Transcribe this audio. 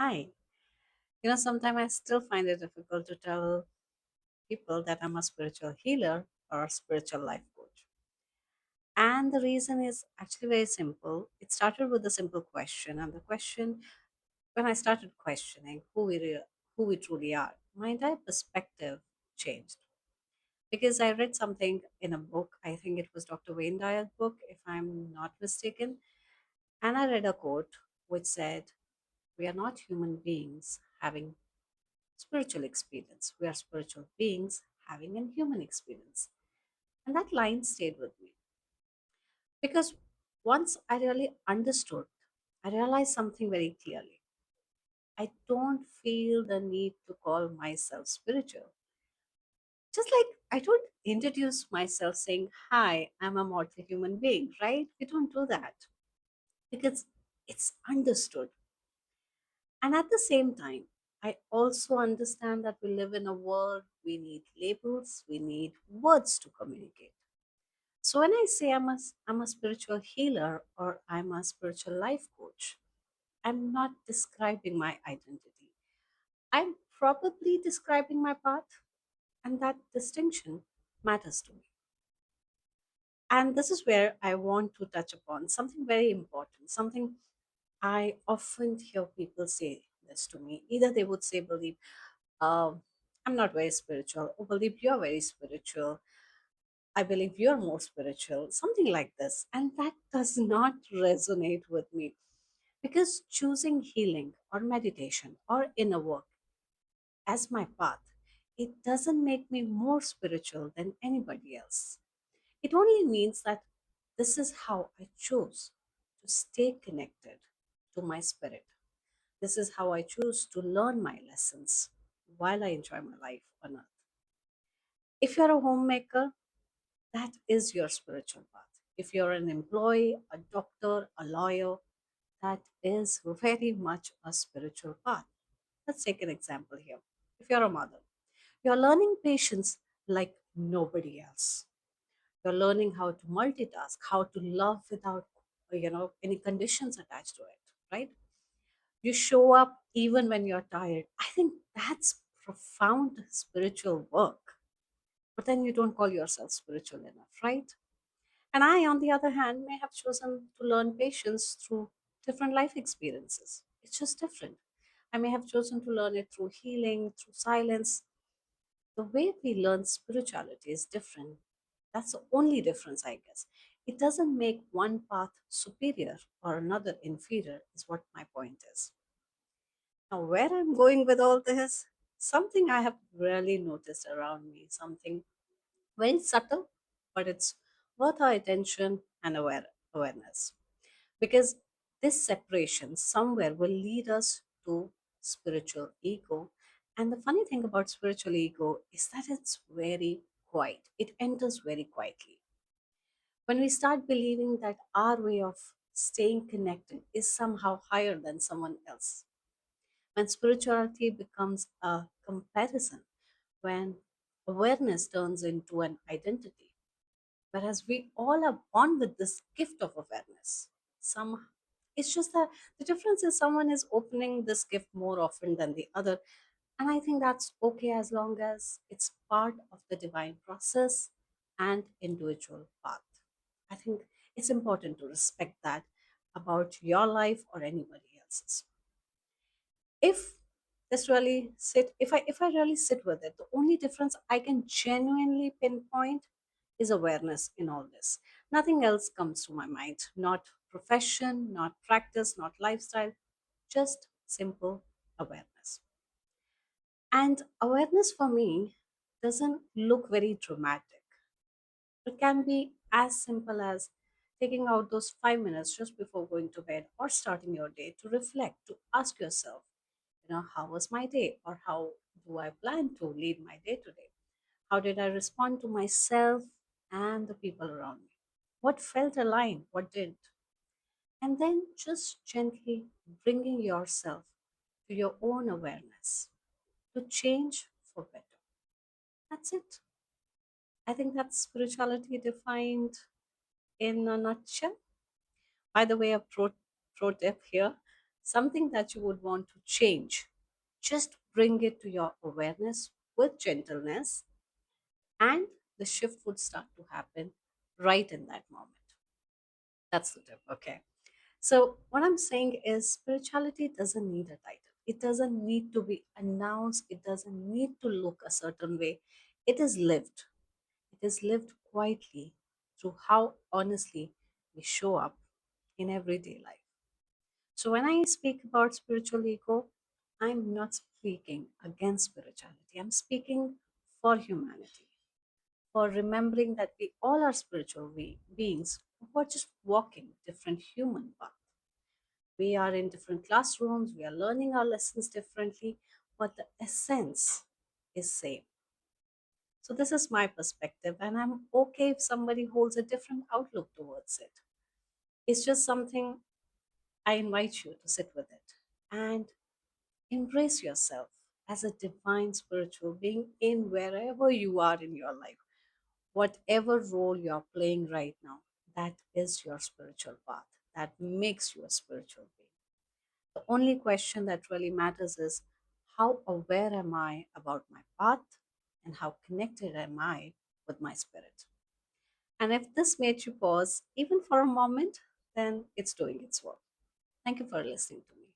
Hi. Sometimes I still find it difficult to tell people that I'm a spiritual healer or a spiritual life coach. And the reason is actually very simple. It started with a simple question. And the question, when I started questioning who we truly are, my entire perspective changed. Because I read something in a book, I think it was Dr. Wayne Dyer's book, if I'm not mistaken. And I read a quote which said, "We are not human beings having spiritual experience. We are spiritual beings having a human experience." And that line stayed with me because once I really understood, I realized something very clearly. I don't feel the need to call myself spiritual. Just like I don't introduce myself saying, "Hi, I'm a mortal human being," right? We don't do that because it's understood. And at the same time, I also understand that we live in a world we need labels, we need words to communicate. So when I say I'm a spiritual healer or I'm a spiritual life coach, I'm not describing my identity. I'm probably describing my path, and that distinction matters to me. And this is where I want to touch upon something very important, something I often hear people say this to me. Either they would say, "Believe, I'm not very spiritual," or "Believe, you're very spiritual." "I believe you're more spiritual," something like this. And that does not resonate with me because choosing healing or meditation or inner work as my path, it doesn't make me more spiritual than anybody else. It only means that this is how I chose to stay connected to my spirit. This is how I choose to learn my lessons while I enjoy my life on earth. If you're a homemaker, that is your spiritual path. If you're an employee, a doctor, a lawyer, that is very much a spiritual path. Let's take an example here. If you're a mother, you're learning patience like nobody else. You're learning how to multitask, how to love without, any conditions attached to it, right? You show up even when you're tired. I think that's profound spiritual work. But then you don't call yourself spiritual enough, right? And I, on the other hand, may have chosen to learn patience through different life experiences. It's just different. I may have chosen to learn it through healing, through silence. The way we learn spirituality is different. That's the only difference, I guess. It doesn't make one path superior or another inferior, is what my point is. Now, where I'm going with all this, something I have really noticed around me, something very subtle, but it's worth our attention and awareness. Because this separation somewhere will lead us to spiritual ego. And the funny thing about spiritual ego is that it's very quiet, it enters very quietly. When we start believing that our way of staying connected is somehow higher than someone else, when spirituality becomes a comparison, when awareness turns into an identity, whereas we all are born with this gift of awareness. Some, it's just that the difference is someone is opening this gift more often than the other, and I think that's okay as long as it's part of the divine process and individual path. I think it's important to respect that about your life or anybody else's. If if I really sit with it, the only difference I can genuinely pinpoint is awareness in all this. Nothing else comes to my mind, not profession, not practice, not lifestyle, just simple awareness. And awareness for me doesn't look very dramatic. It can be as simple as taking out those 5 minutes just before going to bed or starting your day to reflect, to ask yourself, how was my day, or how do I plan to lead my day today? How did I respond to myself and the people around me? What felt aligned, what didn't? And then just gently bringing yourself to your own awareness to change for better. That's it. I think that's spirituality defined in a nutshell. By the way, a pro tip here: something that you would want to change, just bring it to your awareness with gentleness, and the shift would start to happen right in that moment. That's the tip, okay? So, what I'm saying is, spirituality doesn't need a title. It doesn't need to be announced. It doesn't need to look a certain way. It is lived. It is lived quietly through how honestly we show up in everyday life. So, when I speak about spiritual ego, I'm not speaking against spirituality. I'm speaking for humanity, for remembering that we all are spiritual beings who are just walking different human paths. We are in different classrooms, we are learning our lessons differently, but the essence is same. So this is my perspective, and I'm okay if somebody holds a different outlook towards it. It's just something. I invite you to sit with it and embrace yourself as a divine spiritual being in wherever you are in your life. Whatever role you're playing right now, that is your spiritual path. That makes you a spiritual being. The only question that really matters is, how aware am I about my path and how connected am I with my spirit? And if this made you pause even for a moment, then it's doing its work. Thank you for listening to me.